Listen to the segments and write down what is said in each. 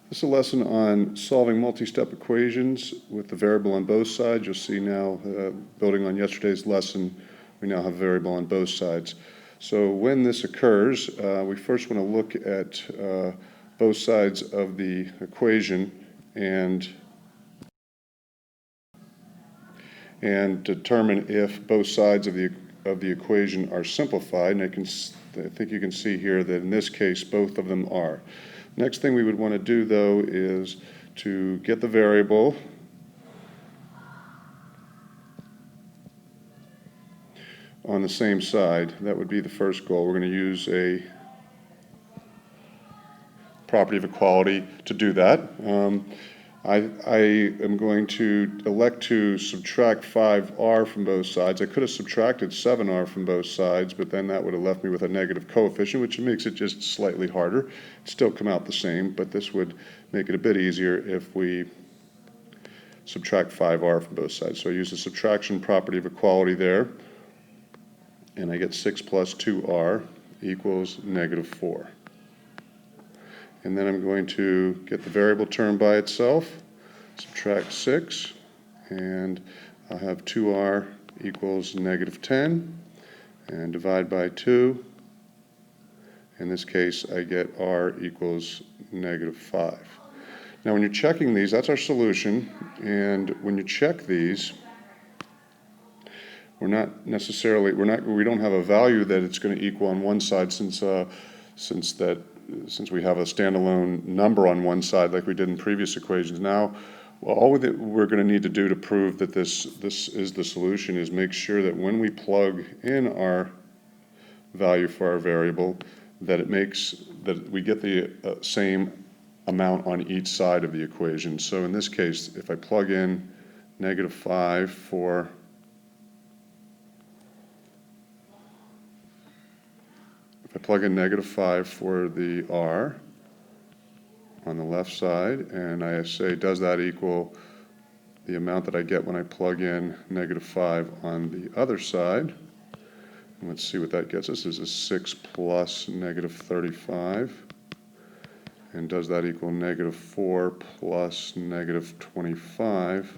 This is a lesson on solving multi-step equations with the variable on both sides. You'll see now, building on yesterday's lesson, we now have a variable on both sides. So when this occurs, we first want to look at both sides of the equation and determine if both sides of the equation are simplified. And I think you can see here that in this case both of them are. Next thing we would want to do, though, is to get the variable on the same side. That would be the first goal. We're going to use a property of equality to do that. I am going to elect to subtract 5r from both sides. I could have subtracted 7r from both sides, but then that would have left me with a negative coefficient, which makes it just slightly harder. It'd still come out the same, but this would make it a bit easier if we subtract 5r from both sides. So I use the subtraction property of equality there, and I get 6 plus 2r equals negative 4. And then I'm going to get the variable term by itself, subtract 6, and I'll have 2r equals negative 10, and divide by 2. In this case, I get r equals negative 5. Now when you're checking these, that's our solution, and when you check these, we don't have a value that it's going to equal on one side since we have a standalone number on one side like we did in previous equations. Now, all that we're going to need to do to prove that this is the solution is make sure that when we plug in our value for our variable, that we get the same amount on each side of the equation. So in this case, if I plug in negative 5 for the r on the left side, and I say, does that equal the amount that I get when I plug in negative 5 on the other side? And let's see what that gets us. This is 6 plus negative 35. And does that equal negative 4 plus negative 25?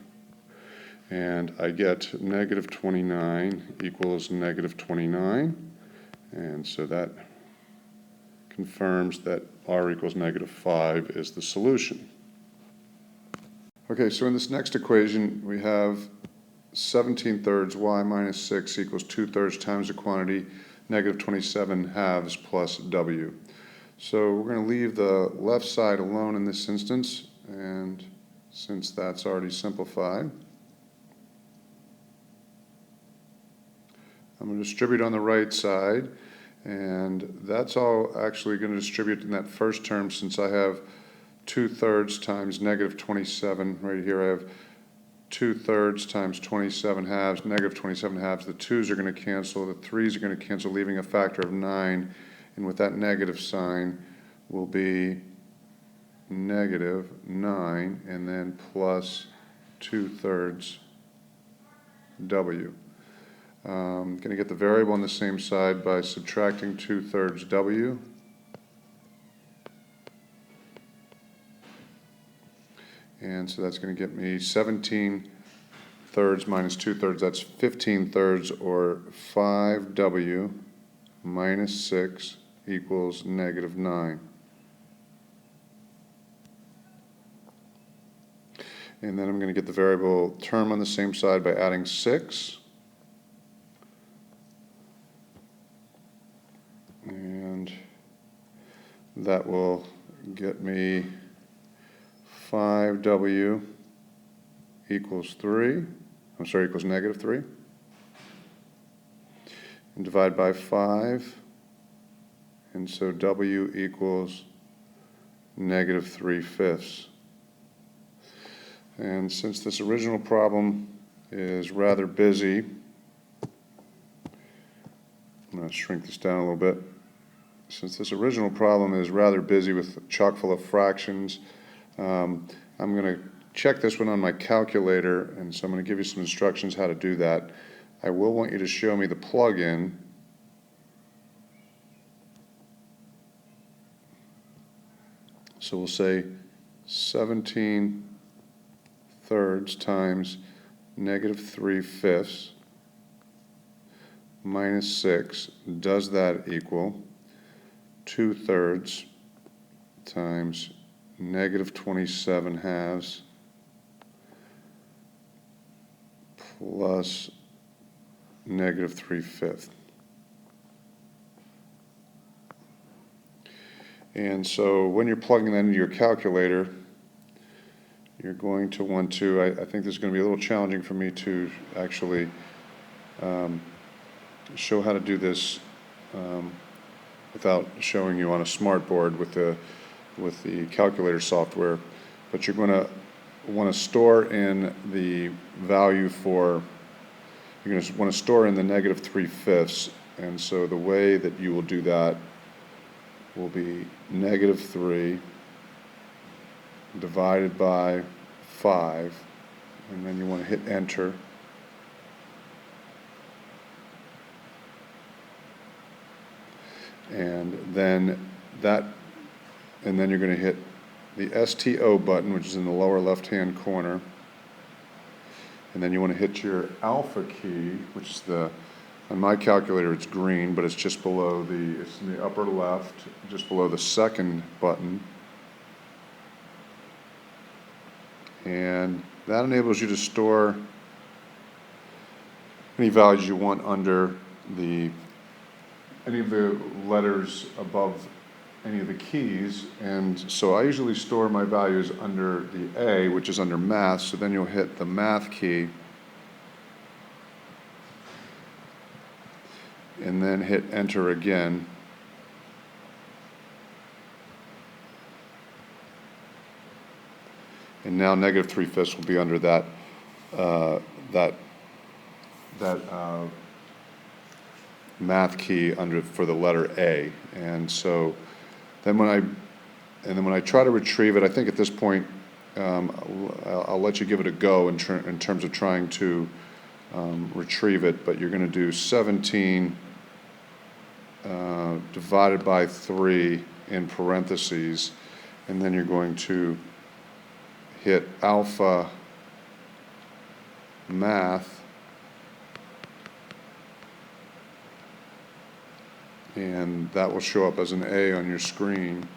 And I get negative 29 equals negative 29. And so that confirms that r equals negative 5 is the solution. Okay, so in this next equation, we have 17/3 y minus 6 equals 2/3 times the quantity negative 27 halves plus w. So we're going to leave the left side alone in this instance, and since that's already simplified, I'm going to distribute on the right side, and that's all actually going to distribute in that first term. Since I have 2/3 times negative 27 right here, I have 2/3 times 27 halves, negative 27 halves. The 2's are going to cancel, the 3's are going to cancel, leaving a factor of 9, and with that negative sign will be negative 9 and then plus 2/3 w. I'm going to get the variable on the same side by subtracting 2/3 w. And so that's going to get me 17/3 minus 2/3. That's 15/3, or 5w minus 6 equals negative 9. And then I'm going to get the variable term on the same side by adding 6. And that will get me 5w equals negative 3. And divide by 5. And so w equals negative 3/5. And since this original problem is rather busy, I'm going to shrink this down a little bit. Since this original problem is rather busy with chock full of fractions, I'm going to check this one on my calculator, and so I'm going to give you some instructions how to do that. I will want you to show me the plug-in. So we'll say 17 thirds times negative 3 fifths minus 6, does that equal 2 thirds times negative 27 halves plus negative 3 fifths. And so when you're plugging that into your calculator, you're going to want to, I think this is going to be a little challenging for me to actually show how to do this without showing you on a smart board with the calculator software, but you're going to want to store in the value for, you're going to want to store in the negative 3 fifths, and so the way that you will do that will be negative 3 divided by 5, and then you want to hit enter. And then you're going to hit the STO button, which is in the lower left-hand corner. And then you want to hit your alpha key, which is on my calculator it's green, but it's just below it's in the upper left, just below the second button. And that enables you to store any values you want under any of the letters above any of the keys. And so I usually store my values under the A, which is under math, so then you'll hit the math key and then hit enter again. And now negative 3 fifths will be under that math key for the letter A. And so then when I try to retrieve it, I think at this point I'll let you give it a go in terms of trying to retrieve it, but you're going to do 17 divided by 3 in parentheses, and then you're going to hit alpha math, and that will show up as an A on your screen,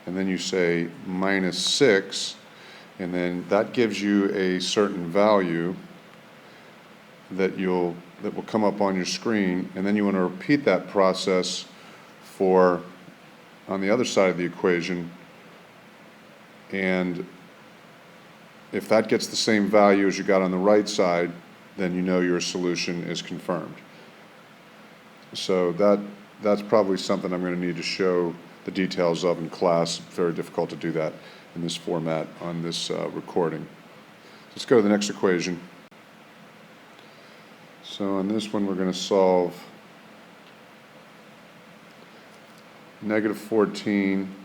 and then you say minus 6, and then that gives you a certain value that will come up on your screen, and then you want to repeat that process on the other side of the equation, and if that gets the same value as you got on the right side, then you know your solution is confirmed. So that's probably something I'm going to need to show the details of in class. It's very difficult to do that in this format on this recording. Let's go to the next equation. So on this one, we're going to solve negative 14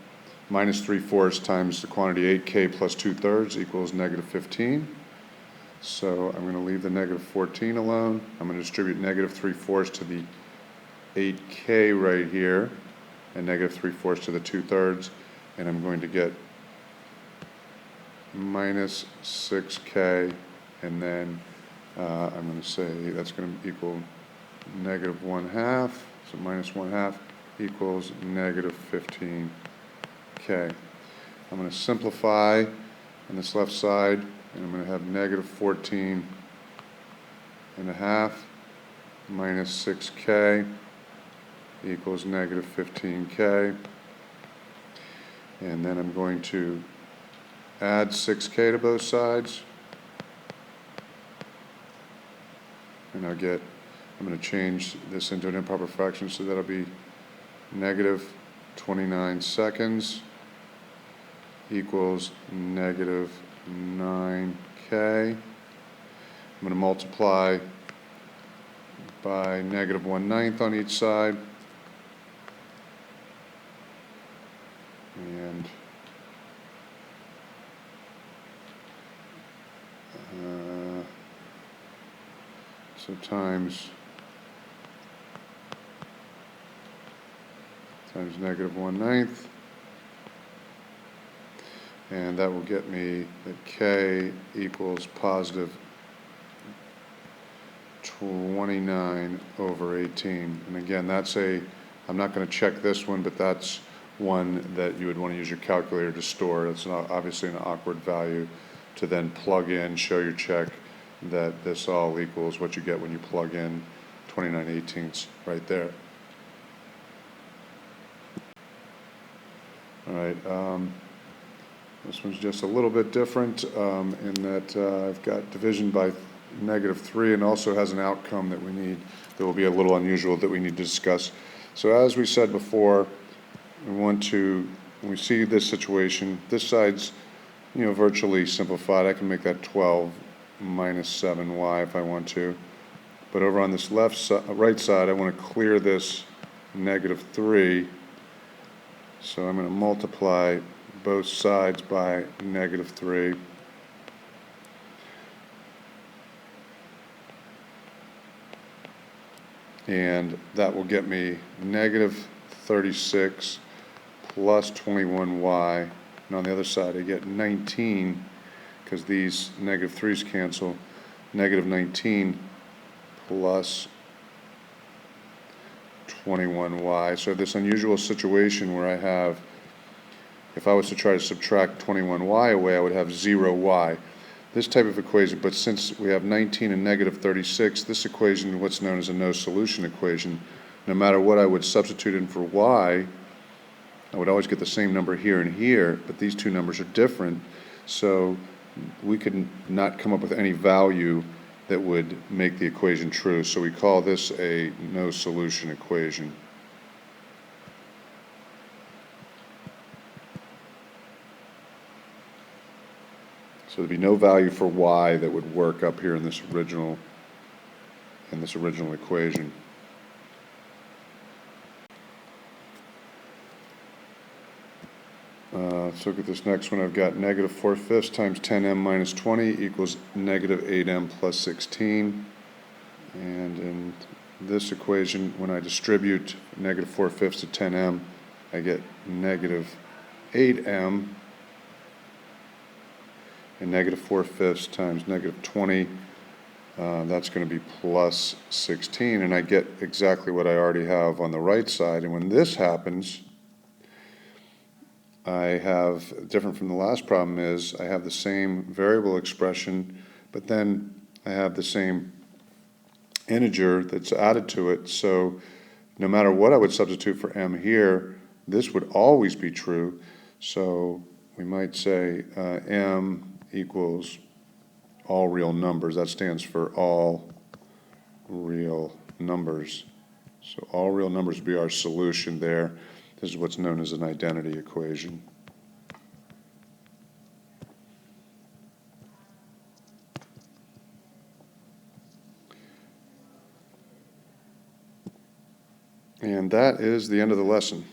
minus 3/4 times the quantity 8k plus 2/3 equals negative 15. So I'm going to leave the negative 14 alone. I'm going to distribute negative 3/4 to the 8k right here and negative 3/4 to the 2/3, and I'm going to get minus 6k, and then I'm going to say that's going to equal negative 1/2, so minus 1/2 equals negative 15k. I'm going to simplify on this left side, and I'm going to have negative 14 and a half minus 6k equals negative 15k. And then I'm going to add 6k to both sides. And I'm going to change this into an improper fraction, so that'll be negative 29 seconds equals negative 9k. I'm going to multiply by negative 1/9 on each side. And so times negative 1/9. and that will get me that k equals positive 29 over 18. And again, I'm not going to check this one, but that's one that you would want to use your calculator to store. It's not obviously an awkward value to then plug in, show your check that this all equals what you get when you plug in 29/18 right there. All right, this one's just a little bit different in that I've got division by -3 and also has an outcome that will be a little unusual that we need to discuss. So as we said before, when we see this situation, this side's virtually simplified. I can make that 12 minus 7y if I want to. But over on this right side, I want to clear this -3. So I'm going to multiply both sides by -3. And that will get me -36 plus 21y. And on the other side, I get 19, because these -3's cancel, -19 plus 21y. So this unusual situation where if I was to try to subtract 21y away, I would have 0y. This type of equation, but since we have 19 and -36, this equation, what's known as a no solution equation, no matter what I would substitute in for y, I would always get the same number here and here, but these two numbers are different, so we could not come up with any value that would make the equation true. So we call this a no solution equation. So there'd be no value for y that would work up here in this original equation. Let's look at this next one. I've got -4/5 times 10m minus 20 equals -8m plus 16. And in this equation, when I distribute -4/5 to 10m, I get -8m. And -4/5 times -20, that's going to be plus 16. And I get exactly what I already have on the right side. And when this happens, I have, different from the last problem is, I have the same variable expression, but then I have the same integer that's added to it. So no matter what I would substitute for m here, this would always be true. So we might say m equals all real numbers. That stands for all real numbers. So all real numbers would be our solution there. This is what's known as an identity equation. And that is the end of the lesson.